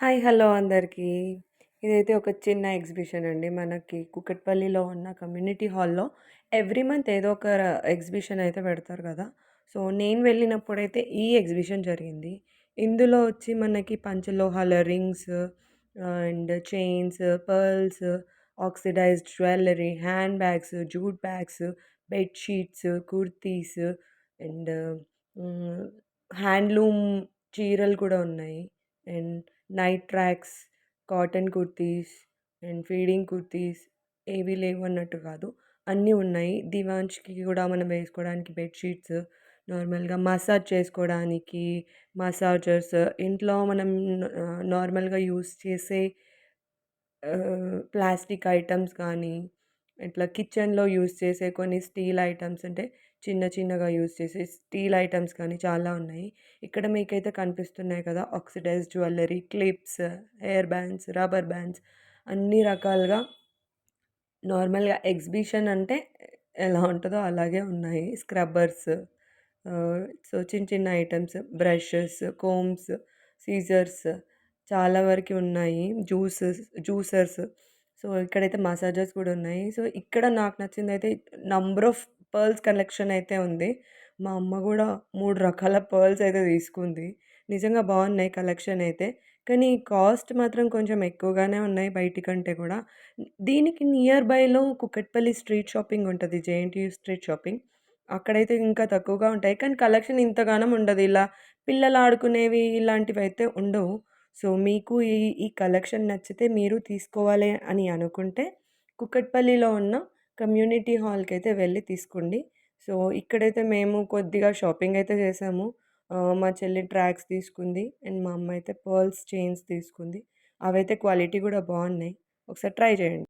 Hi! Hello అందరికీ. ఇదైతే ఒక చిన్న ఎగ్జిబిషన్ అండి. మనకి కూకట్పల్లిలో ఉన్న కమ్యూనిటీ హాల్‌లో ఎవ్రీ మంత్ ఏదో ఒక ఎగ్జిబిషన్ అయితే పెడతారు కదా! సో, నేను వెళ్ళినప్పుడైతే ఈ ఎగ్జిబిషన్ జరిగింది. ఇందులో వచ్చి మనకి పంచలోహాల rings and chains, pearls, oxidised jewellery, hand bags, jute bags, bed sheets, kurtis and hmm, handloom చీరలు కూడా ఉన్నాయి. And night tracks, cotton kurtis and feeding kurtis ఏవి లేవు అన్నట్టు కాదు. అన్నీ ఉన్నాయి. దివాన్‌కి కూడా మనం వేసుకోవడానికి బెడ్ షీట్స్, నార్మల్‌గా మసాజ్ చేసుకోవడానికి మసాజర్స్, ఇంట్లో మనం నార్మల్‌గా యూజ్ చేసే ప్లాస్టిక్ ఐటెమ్స్ కానీ, ఇట్లా కిచెన్‌లో యూజ్ చేసే కొన్ని స్టీల్ ఐటెమ్స్ అంటే చిన్న చిన్నగా యూజ్ చేసే స్టీల్ ఐటెమ్స్ కానీ చాలా ఉన్నాయి. ఇక్కడ మీకైతే కనిపిస్తున్నాయి కదా! Oxidized jewellery, clips, hair bands, rubber bands అన్ని రకాలుగా నార్మల్‌గా ఎగ్జిబిషన్ అంటే ఎలా ఉంటదో అలాగే ఉన్నాయి. స్క్రబ్బర్స్ సో, చిన్న చిన్న ఐటెమ్స్ బ్రషెస్, కోంబ్స్, సీజర్స్ చాలా వరకి ఉన్నాయి. జ్యూసర్స్. సో, ఇక్కడైతే మసాజర్స్ కూడా ఉన్నాయి. సో, ఇక్కడ నాకు నచ్చిందయితే నంబర్ ఆఫ్ పర్ల్స్ కలెక్షన్ అయితే ఉంది. మా అమ్మ గూడా 3 రకాల పర్ల్స్ అయితే తీసుకుంది. నిజంగా బావున్నాయి కలెక్షన్ అయితే. కానీ కాస్ట్ మాత్రం కొంచెం ఎక్కువగానే ఉన్నాయి బయటి కంటే కూడా. దీనికి నియర్ బైలో కుకట్పల్లి స్ట్రీట్ షాపింగ్ ఉంటది. JNTU street shopping. అక్కడైతే ఇంకా తక్కువగా ఉంటాయి. కానీ కలెక్షన్ ఇంతగానం ఉండదు. ఇలా పిల్లలు ఆడుకునేవి ఇలాంటివైతే ఉండవు. సో, మీకు ఈ కలెక్షన్ నచ్చితే మీరు తీసుకోవాలి అని అనుకుంటే కుకట్పల్లిలో ఉన్న కమ్యూనిటీ హాల్‌కైతే వెళ్లి తీసుకోండి. సో, ఇక్కడైతే మేము కొద్దిగా షాపింగ్ అయితే చేసాము. మా చెల్లి ట్రాక్స్ తీసుకుంది. అండ్ మా అమ్మ అయితే పర్ల్స్ చైన్స్ తీసుకుంది. అవైతే క్వాలిటీ కూడా బావున్నాయి. ఒకసారి ట్రై చేయండి.